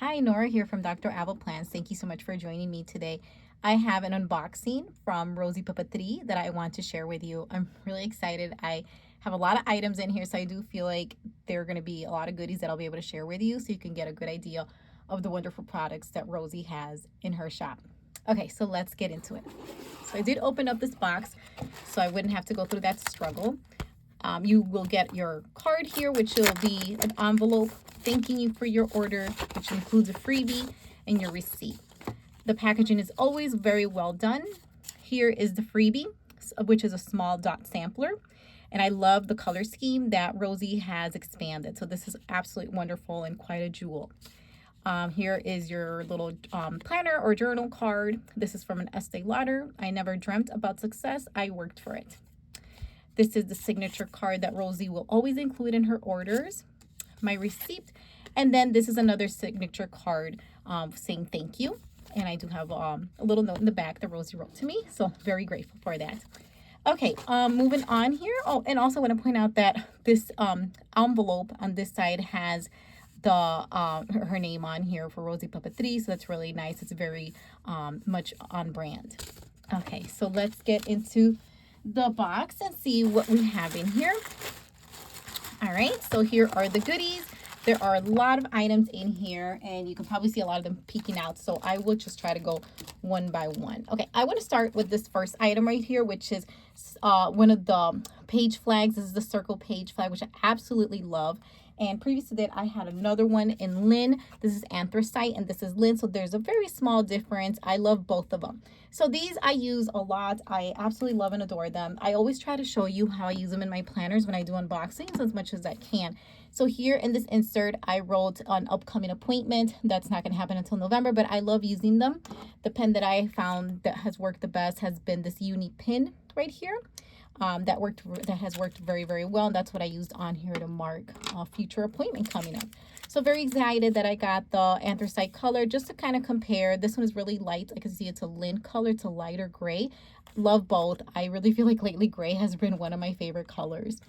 Hi, Nora here from Dr. Apple Plans. Thank you so much for joining me today. I have an unboxing from Rosie Papeterie that I want to share with you. I'm really excited. I have a lot of items in here, so I do feel like there are going to be a lot of goodies that I'll be able to share with you so you can get a good idea of the wonderful products that Rosie has in her shop. Okay, so let's get into it. So I did open up this box so I wouldn't have to go through that struggle. You will get your card here, which will be an envelope thanking you for your order, which includes a freebie and your receipt. The packaging is always very well done. Here is the freebie, which is a small dot sampler. And I love the color scheme that Rosie has expanded. So this is absolutely wonderful and quite a jewel. Here is your little planner or journal card. This is from an Estee Lauder. I never dreamt about success. I worked for it. This is the signature card that Rosie will always include in her orders. My receipt. And then this is another signature card saying thank you. And I do have a little note in the back that Rosie wrote to me. So very grateful for that. Okay, moving on here. Oh, and also I want to point out that this envelope on this side has the her name on here for Rosie Papeterie. So that's really nice. It's very much on brand. Okay, so let's get into the box and see what we have in here. All right, so here are the goodies. There are a lot of items in here, and you can probably see a lot of them peeking out, so I will just try to go one by one. Okay, I want to start with this first item right here, which is one of the page flags. This is the circle page flag, which I absolutely love. And previous to that, I had another one in Lynn. This is anthracite, and this is Lynn, so there's a very small difference. I love both of them. So these I use a lot. I absolutely love and adore them. I always try to show you how I use them in my planners when I do unboxings as much as I can. So here in this insert, I wrote an upcoming appointment. That's not going to happen until November, but I love using them. The pen that I found that has worked the best has been this uni pin right here. That has worked very, very well, and that's what I used on here to mark a future appointment coming up. So very excited that I got the anthracite color just to kind of compare. This one is really light. I can see it's a Lynn color. It's a lighter gray. Love both. I really feel like lately gray has been one of my favorite colors.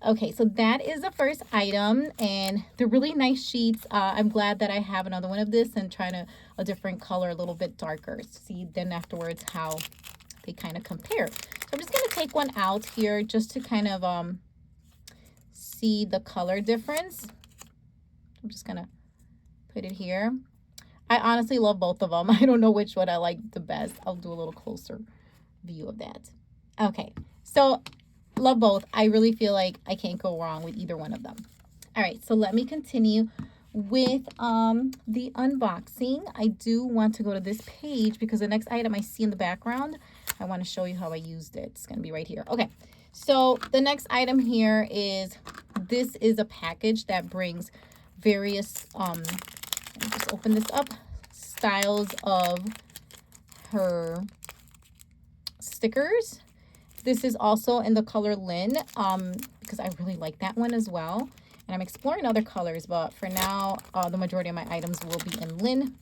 Okay, so that is the first item, and they're really nice sheets. I'm glad that I have another one of this and trying a different color, a little bit darker. See then afterwards how they kind of compare. So I'm just going to take one out here just to kind of see the color difference. I'm just going to put it here. I honestly love both of them. I don't know which one I like the best. I'll do a little closer view of that. Okay, so love both. I really feel like I can't go wrong with either one of them. All right, so let me continue with the unboxing. I do want to go to this page because the next item I see in the background, I want to show you how I used it. It's going to be right here. Okay, so the next item here is, this is a package that brings various, let me just open this up, styles of her stickers. This is also in the color Lynn because I really like that one as well. And I'm exploring other colors, but for now, the majority of my items will be in Lynn.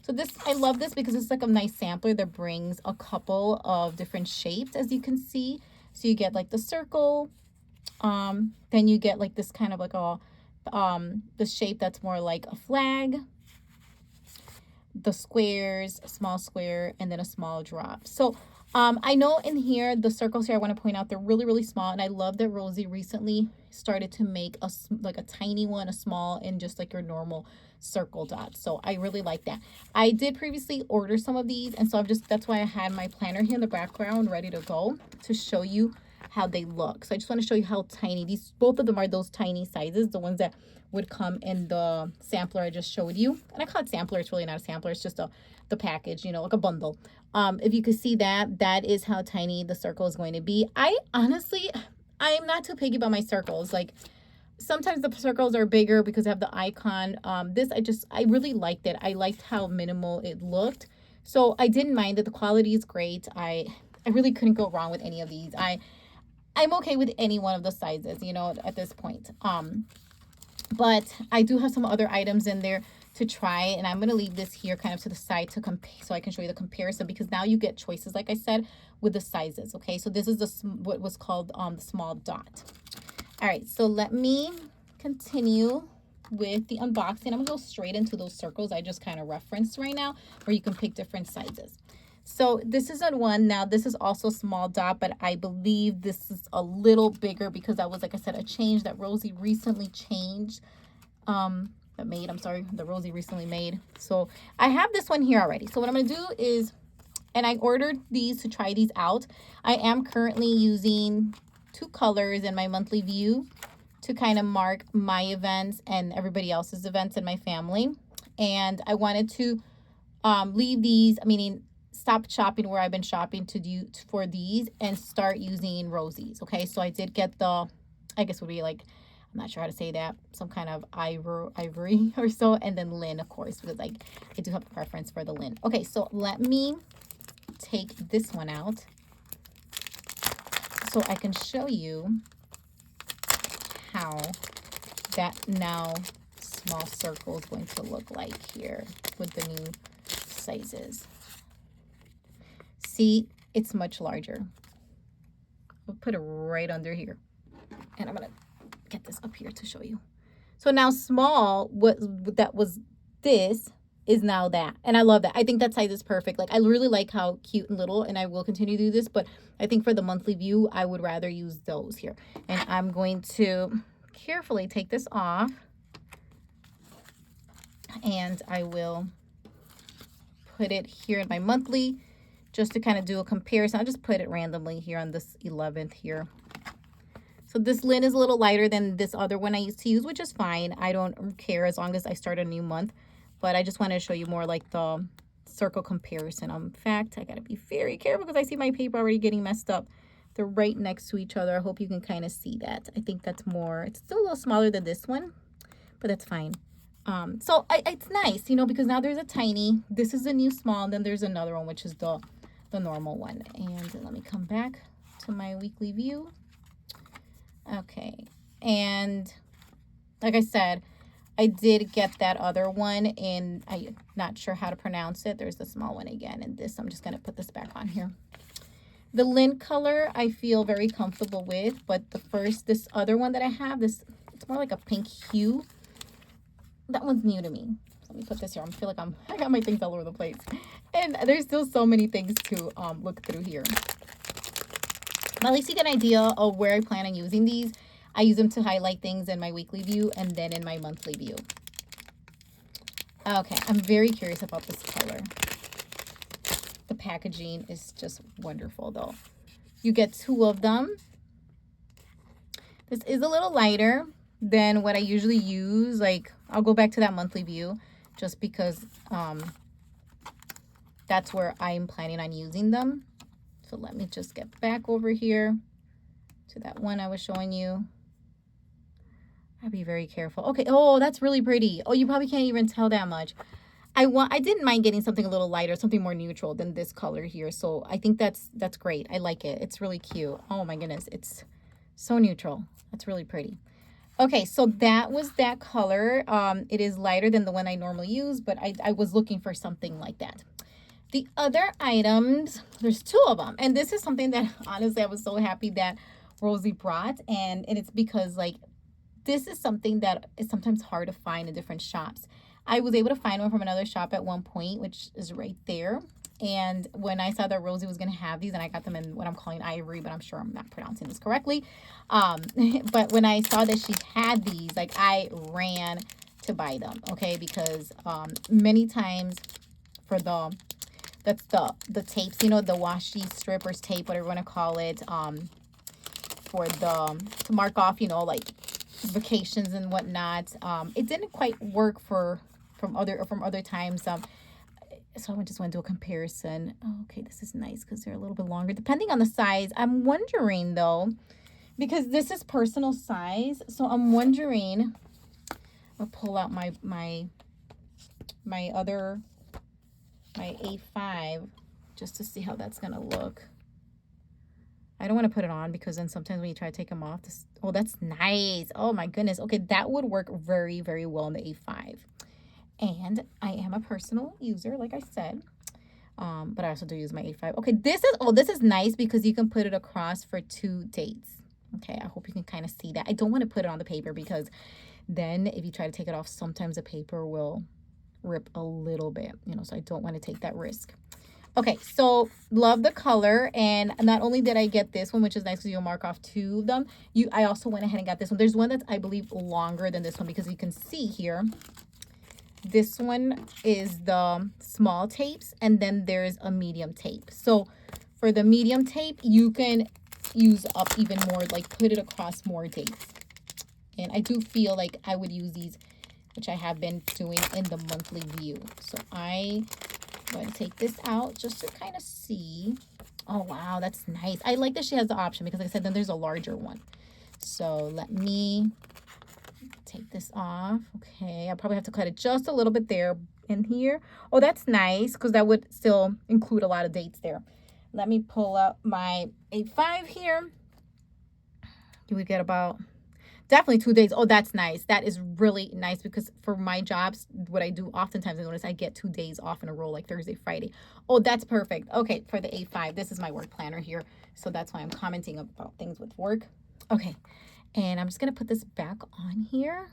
So this, I love this because it's like a nice sampler that brings a couple of different shapes, as you can see. So you get like the circle, then you get like this kind of like a, the shape that's more like a flag, the squares, a small square, and then a small drop. So I know in here, the circles here, I want to point out, they're really, really small. And I love that Rosie recently started to make like a tiny one, a small, and just like your normal circle dots. So I really like that. I did previously order some of these. And so that's why I had my planner here in the background ready to go to show you how they look. So I just want to show you how tiny both of them are, those tiny sizes, the ones that would come in the sampler I just showed you. And I call it sampler. It's really not a sampler. It's just the package, you know, like a bundle. If you could see that is how tiny the circle is going to be. I honestly, I'm not too picky about my circles. Like sometimes the circles are bigger because I have the icon. I really liked it. I liked how minimal it looked. So I didn't mind it. The quality is great. I really couldn't go wrong with any of these. I'm okay with any one of the sizes, you know, at this point. But I do have some other items in there to try, and I'm going to leave this here kind of to the side to compare, so I can show you the comparison, because now you get choices, like I said, with the sizes. Okay, so this is what was called the small dot. All right, so let me continue with the unboxing. I'm gonna go straight into those circles I just kind of referenced right now, where you can pick different sizes. So this is on one. Now this is also small dot, but I believe this is a little bigger because that was, like I said, a change that Rosie recently changed. That Rosie recently made. So I have this one here already. So what I'm gonna do is, and I ordered these to try these out. I am currently using 2 colors in my monthly view to kind of mark my events and everybody else's events in my family. And I wanted to leave these, meaning stop shopping where I've been shopping to do for these and start using Rosie's. Okay, so I did get the, I guess would be like, I'm not sure how to say that, some kind of ivory or so, and then Lynn, of course, because like I do have a preference for the Lynn. Okay, so let me take this one out so I can show you how that now small circle is going to look like here with the new sizes. See, it's much larger. I'll put it right under here, and I'm gonna get this up here to show you. So now small, that was this, is now that, and I love that. I think that size is perfect. Like, I really like how cute and little, and I will continue to do this, but I think for the monthly view I would rather use those here. And I'm going to carefully take this off, and I will put it here in my monthly just to kind of do a comparison. I'll just put it randomly here on this 11th here. So this Lynn is a little lighter than this other one I used to use, which is fine. I don't care as long as I start a new month. But I just wanted to show you more like the circle comparison. In fact, I got to be very careful because I see my paper already getting messed up. They're right next to each other. I hope you can kind of see that. I think that's more, it's still a little smaller than this one, but that's fine. So it's nice, you know, because now there's a tiny, this is a new small, and then there's another one, which is the normal one. And let me come back to my weekly view. Okay, and like I said, I did get that other one, and I'm not sure how to pronounce it. There's the small one again, and this, I'm just going to put this back on here. The lint color I feel very comfortable with, but this other one that I have, it's more like a pink hue. That one's new to me. Let me put this here. I feel like I got my things all over the place. And there's still so many things to look through here. But at least you get an idea of where I plan on using these. I use them to highlight things in my weekly view and then in my monthly view. Okay, I'm very curious about this color. The packaging is just wonderful though. You get 2 of them. This is a little lighter than what I usually use. Like, I'll go back to that monthly view just because that's where I'm planning on using them. So let me just get back over here to that one I was showing you. I'll be very careful. Okay, oh, that's really pretty. Oh, you probably can't even tell that much. I didn't mind getting something a little lighter, something more neutral than this color here. So I think that's great. I like it. It's really cute. Oh my goodness, it's so neutral. That's really pretty. Okay, so that was that color. It is lighter than the one I normally use, but I was looking for something like that. The other items, there's 2 of them. And this is something that, honestly, I was so happy that Rosie brought. And it's because, like, this is something that is sometimes hard to find in different shops. I was able to find one from another shop at one point, which is right there. And when I saw that Rosie was going to have these, and I got them in what I'm calling ivory, but I'm sure I'm not pronouncing this correctly. But when I saw that she had these, like, I ran to buy them, okay? Because many times for that's the tapes, you know, the washi strippers tape, whatever you want to call it, for to mark off, you know, like vacations and whatnot. It didn't quite work from other times. So I just want to do a comparison. Oh, okay, this is nice because they're a little bit longer depending on the size. I'm wondering though, because this is personal size, so I'm wondering, I'll pull out my A5 just to see how that's gonna look. I don't want to put it on because then sometimes when you try to take them off, oh, that's nice. Oh my goodness. Okay, that would work very, very well in the A5. And I am a personal user, like I said, but I also do use my A5. Okay, this is nice because you can put it across for 2 dates. Okay, I hope you can kind of see that. I don't want to put it on the paper because Then if you try to take it off, sometimes the paper will rip a little bit, you know, so I don't want to take that risk. Okay, so love the color, and not only did I get this one, which is nice because you'll mark off 2 of them, I also went ahead and got this one. There's one that's, I believe, longer than this one, because you can see here, this one is the small tapes, and then there's a medium tape. So for the medium tape, you can use up even more, like put it across more dates. And I do feel like I would use these, which I have been doing in the monthly view. So I'm going to take this out just to kind of see. Oh, wow, that's nice. I like that she has the option, because like I said, then there's a larger one. So let me take this off. Okay, I probably have to cut it just a little bit there in here. Oh, that's nice, because that would still include a lot of dates there. Let me pull up my A5 here. You would get about definitely 2 days. Oh, that's nice. That is really nice, because for my jobs, what I do oftentimes, I notice I get 2 days off in a row, like Thursday, Friday. Oh, that's perfect. Okay, for the A5, this is my work planner here. So that's why I'm commenting about things with work. Okay, and I'm just going to put this back on here.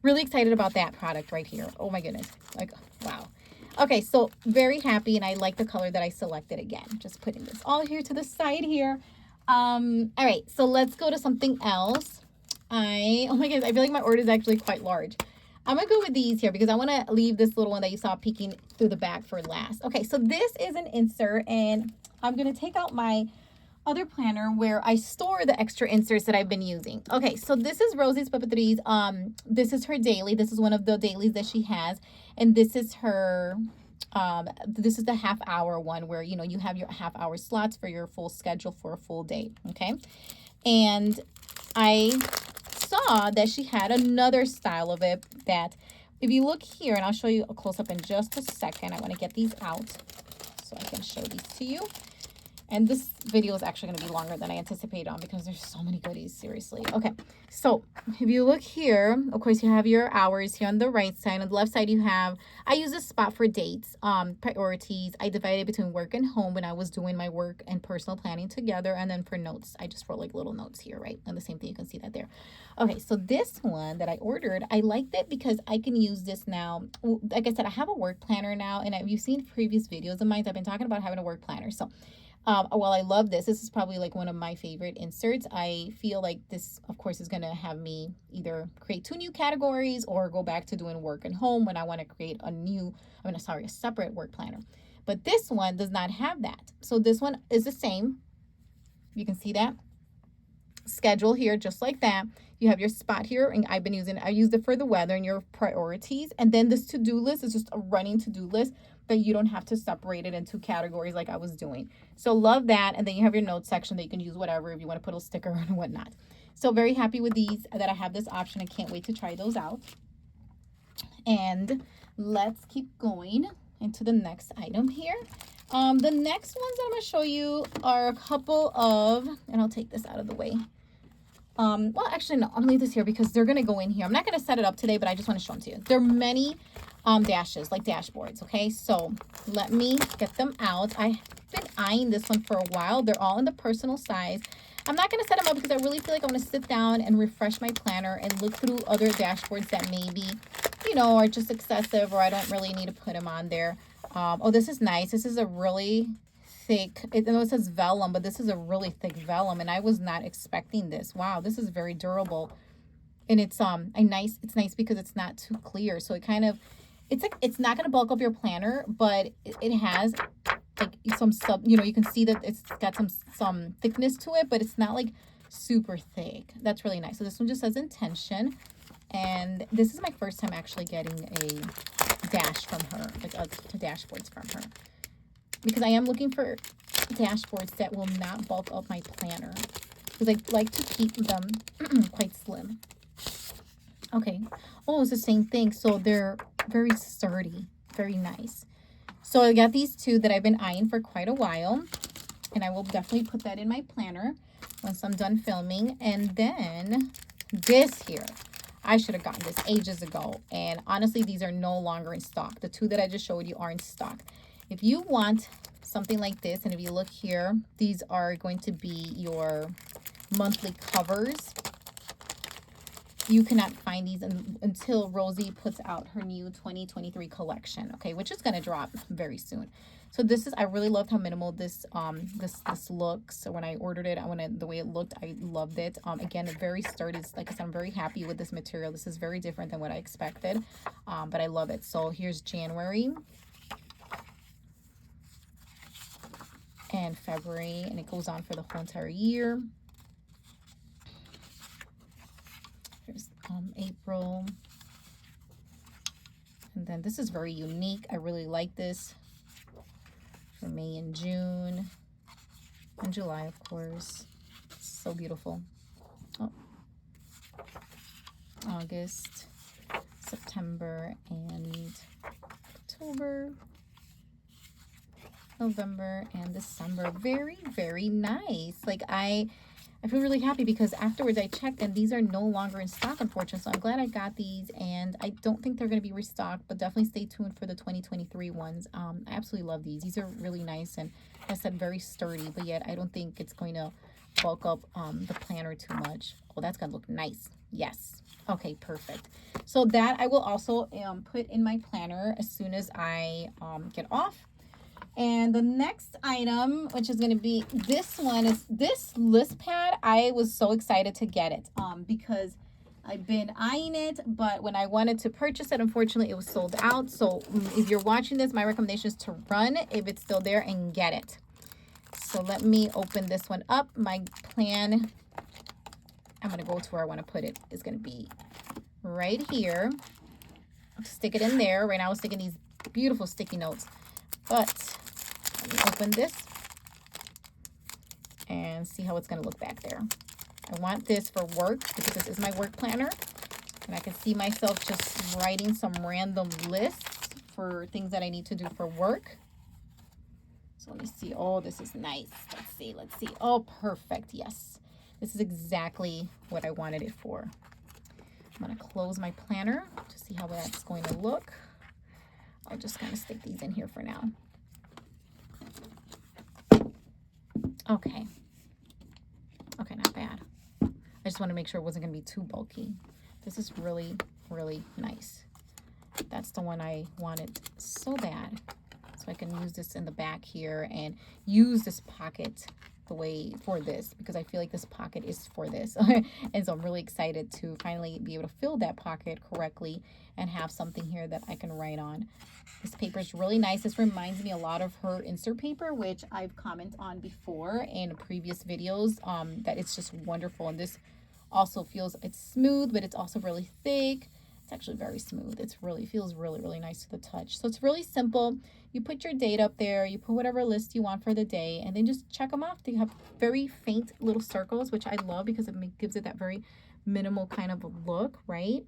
Really excited about that product right here. Oh my goodness. Like, wow. Okay, so very happy, and I like the color that I selected again. Just putting this all here to the side here. All right, so let's go to something else. Oh my goodness, I feel like my order is actually quite large. I'm gonna go with these here, because I want to leave this little one that you saw peeking through the back for last. Okay, so this is an insert, and I'm gonna take out my other planner where I store the extra inserts that I've been using. Okay, so this is Rosie's Papeterie's. This is her daily. This is one of the dailies that she has, and this is her. This is the half-hour one, where you know you have your half-hour slots for your full schedule for a full day. Okay, and I saw that she had another style of it that, if you look here, and I'll show you a close-up in just a second. I want to get these out so I can show these to you. And this video is actually going to be longer than I anticipated on, because there's so many goodies, seriously. Okay, so if you look here, of course, you have your hours here on the right side. On the left side, you have, I use this spot for dates, priorities. I divided between work and home when I was doing my work and personal planning together. And then for notes, I just wrote like little notes here, right? And the same thing, you can see that there. Okay, so this one that I ordered, I liked it because I can use this now. Like I said, I have a work planner now, and if you've seen previous videos of mine, I've been talking about having a work planner. So well, I love this. This is probably like one of my favorite inserts. I feel like this, of course, is going to have me either create 2 new categories or go back to doing work and home when I want to create a separate work planner. But this one does not have that. So this one is the same. You can see that schedule here, just like that. You have your spot here, and I used it for the weather and your priorities. And then this to-do list is just a running to-do list that you don't have to separate it into categories like I was doing. So love that. And then you have your notes section that you can use whatever, if you want to put a sticker and whatnot. So very happy with these, that I have this option. I can't wait to try those out. And let's keep going into the next item here. The next ones that I'm going to show you are a couple of, and I'll take this out of the way. Well, actually, no, I'm going to leave this here because they're going to go in here. I'm not going to set it up today, but I just want to show them to you. There are many dashes, like dashboards, okay? So let me get them out. I've been eyeing this one for a while. They're all in the personal size. I'm not going to set them up because I really feel like I want to sit down and refresh my planner and look through other dashboards that maybe, you know, are just excessive, or I don't really need to put them on there. Oh, this is nice. This is a really thick, I know it says vellum, but this is a really thick vellum, and I was not expecting this. Wow, this is very durable. And it's it's nice because it's not too clear. So it kind of, it's not going to bulk up your planner, but it has like some you know, you can see that it's got some thickness to it, but it's not like super thick. That's really nice. So this one just says intention, and this is my first time actually getting a dash from her, like dashboards from her, because I am looking for dashboards that will not bulk up my planner, because I like to keep them quite slim. Okay. Oh, it's the same thing. So they're very sturdy, very nice. So I got these 2 that I've been eyeing for quite a while, and I will definitely put that in my planner once I'm done filming. And then this here, I should have gotten this ages ago, and honestly, these are no longer in stock. The 2 that I just showed you are in stock. If you want something like this, and if you look here, these are going to be your monthly covers. you cannot find these until Rosie puts out her new 2023 collection, okay, which is going to drop very soon. So this is, I really loved how minimal this this looks. So when I ordered it, the way it looked, I loved it. Again, very sturdy. Like I said, I'm very happy with this material. This is very different than what I expected, but I love it. So here's January and February, and it goes on for the whole entire year. Here's April, and then this is very unique. I really like this for May and June and July, of course. It's so beautiful. Oh. August, September, and October, November, and December. Very, very nice. Like I feel really happy because afterwards I checked and these are no longer in stock, unfortunately. So I'm glad I got these, and I don't think they're going to be restocked, but definitely stay tuned for the 2023 ones. I absolutely love these. These are really nice and, as I said, very sturdy, but yet I don't think it's going to bulk up the planner too much. Oh, that's going to look nice. Yes. Okay, perfect. So that I will also put in my planner as soon as I get off. And the next item, which is going to be this one, is this list pad. I was so excited to get it because I've been eyeing it, but when I wanted to purchase it, unfortunately, it was sold out. So if you're watching this, my recommendation is to run if it's still there and get it. So let me open this one up. My plan, I'm going to go to where I want to put it, is going to be right here. I'll stick it in there. Right now, I was sticking these beautiful sticky notes, but let me open this and see how it's going to look back there. I want this for work because this is my work planner, and I can see myself just writing some random lists for things that I need to do for work. So let me see. Oh, this is nice. Let's see. Let's see. Oh, perfect. Yes. This is exactly what I wanted it for. I'm going to close my planner to see how that's going to look. I'll just kind of stick these in here for now. Okay. Okay, not bad. I just want to make sure it wasn't going to be too bulky. This is really, really nice. That's the one I wanted so bad. So I can use this in the back here and use this pocket the way for this, because I feel like this pocket is for this. And so I'm really excited to finally be able to fill that pocket correctly and have something here that I can write on. This paper is really nice. This reminds me a lot of her insert paper, which I've commented on before in previous videos, that it's just wonderful. And this also feels, it's smooth, but it's also really thick. It's actually very smooth. It's really feels really, really nice to the touch. So it's really simple. You put your date up there, you put whatever list you want for the day, and then just check them off. They have very faint little circles, which I love because it gives it that very minimal kind of a look, right?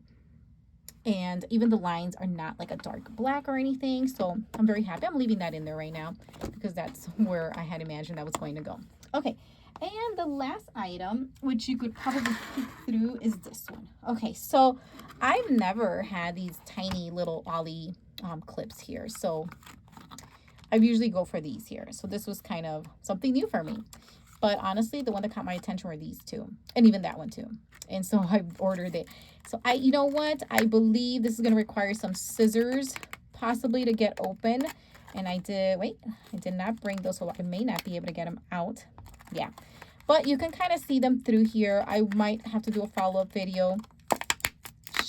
And even the lines are not like a dark black or anything. So I'm very happy. I'm leaving that in there right now because that's where I had imagined that was going to go. Okay. And the last item, which you could probably peek through, is this one. Okay, so I've never had these tiny little Ollie clips here. So I usually go for these here. So this was kind of something new for me. But honestly, the one that caught my attention were these two. And even that one too. And so I ordered it. So you know what? I believe this is going to require some scissors possibly to get open. And I did not bring those, so I may not be able to get them out. Yeah. But you can kind of see them through here. I might have to do a follow-up video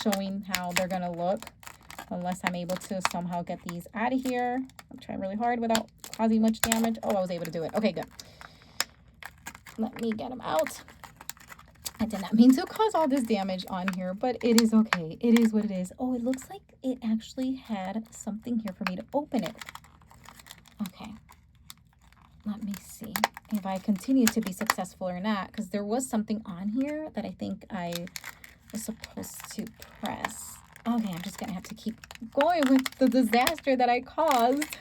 showing how they're going to look, unless I'm able to somehow get these out of here. I'm trying really hard without causing much damage. Oh, I was able to do it. Okay, good. Let me get them out. I did not mean to cause all this damage on here, but it is okay. It is what it is. Oh, it looks like it actually had something here for me to open it. Okay. Let me see if I continue to be successful or not, because there was something on here that I think I was supposed to press. Okay, I'm just going to have to keep going with the disaster that I caused.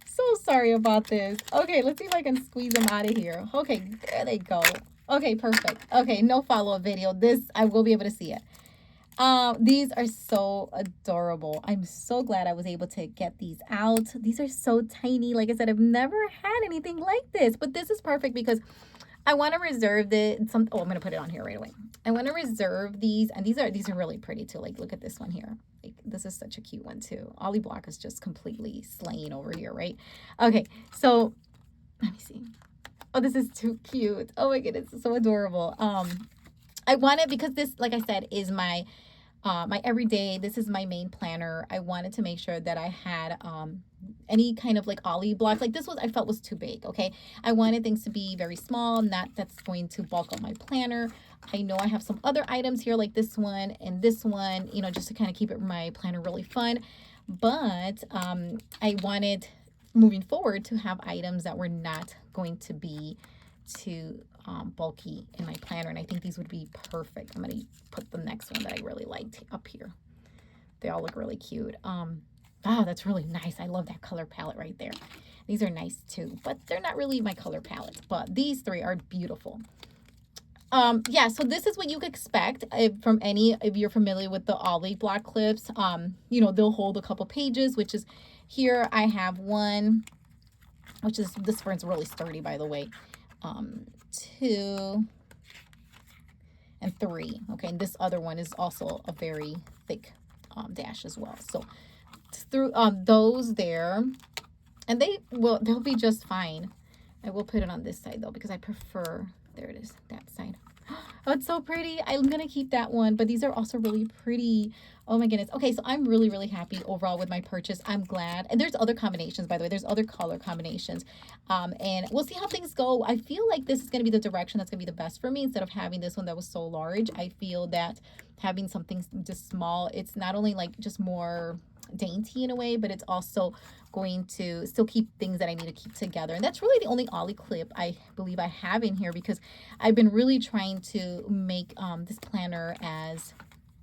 So sorry about this. Okay, let's see if I can squeeze them out of here. Okay, there they go. Okay, perfect. Okay, no follow-up video. This, I will be able to see it. These are so adorable. I'm so glad I was able to get these out. These are so tiny. Like I said, I've never had anything like this, but this is perfect because I want to reserve oh, I'm going to put it on here right away. I want to reserve these, and these are really pretty too. Like, look at this one here. Like, this is such a cute one too. Ollie Block is just completely slaying over here, right? Okay, so let me see. Oh, this is too cute. Oh my goodness, it's so adorable. I want it because this, like I said, is my everyday. This is my main planner. I wanted to make sure that I had any kind of like Ollie block. Like this was, I felt was too big. Okay, I wanted things to be very small, not that's going to bulk up my planner. I know I have some other items here like this one and this one, you know, just to kind of keep it my planner really fun. But I wanted moving forward to have items that were not going to be too bulky in my planner, and I think these would be perfect. I'm going to put the next one that I really liked up here. They all look really cute. That's really nice. I love that color palette right there. These are nice too, but they're not really my color palettes, but these three are beautiful. Yeah, so this is what you expect from any, if you're familiar with the Ollie block clips. You know, they'll hold a couple pages, which is here I have one, which is, this one's really sturdy, by the way. 2 and 3. Okay, and this other one is also a very thick dash as well. So through those there, and they'll be just fine. I will put it on this side though because I prefer, there it is, that side. Oh, it's so pretty. I'm gonna keep that one, but these are also really pretty. Oh my goodness. Okay, so I'm really, really happy overall with my purchase. I'm glad. And there's other combinations, by the way. There's other color combinations. And we'll see how things go. I feel like this is gonna be the direction that's gonna be the best for me instead of having this one that was so large. I feel that having something just small, it's not only like just more dainty in a way, but it's also going to still keep things that I need to keep together. And that's really the only Ollie clip I believe I have in here because I've been really trying to make this planner as,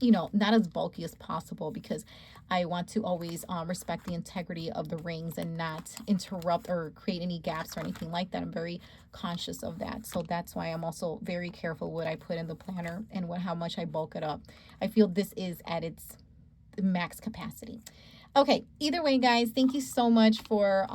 you know, not as bulky as possible because I want to always respect the integrity of the rings and not interrupt or create any gaps or anything like that. I'm very conscious of that. So that's why I'm also very careful what I put in the planner and how much I bulk it up. I feel this is at its max capacity. Okay, either way, guys, thank you so much for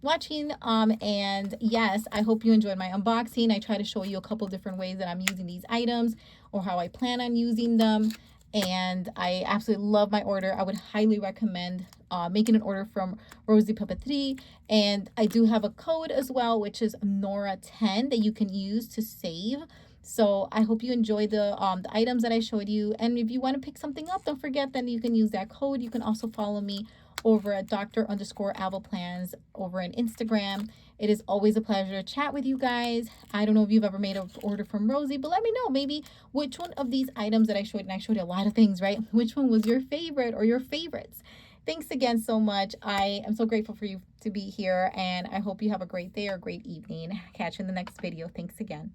watching. And yes, I hope you enjoyed my unboxing. I try to show you a couple different ways that I'm using these items or how I plan on using them. And I absolutely love my order. I would highly recommend making an order from Rosie Papeterie. And I do have a code as well, which is Nora10 that you can use to save. So I hope you enjoy the items that I showed you. And if you want to pick something up, don't forget that you can use that code. You can also follow me over at Dr_AvelPlans over on Instagram. It is always a pleasure to chat with you guys. I don't know if you've ever made an order from Rosie, but let me know maybe which one of these items that I showed, and I showed you a lot of things, right? Which one was your favorite or your favorites? Thanks again so much. I am so grateful for you to be here, and I hope you have a great day or great evening. Catch you in the next video. Thanks again.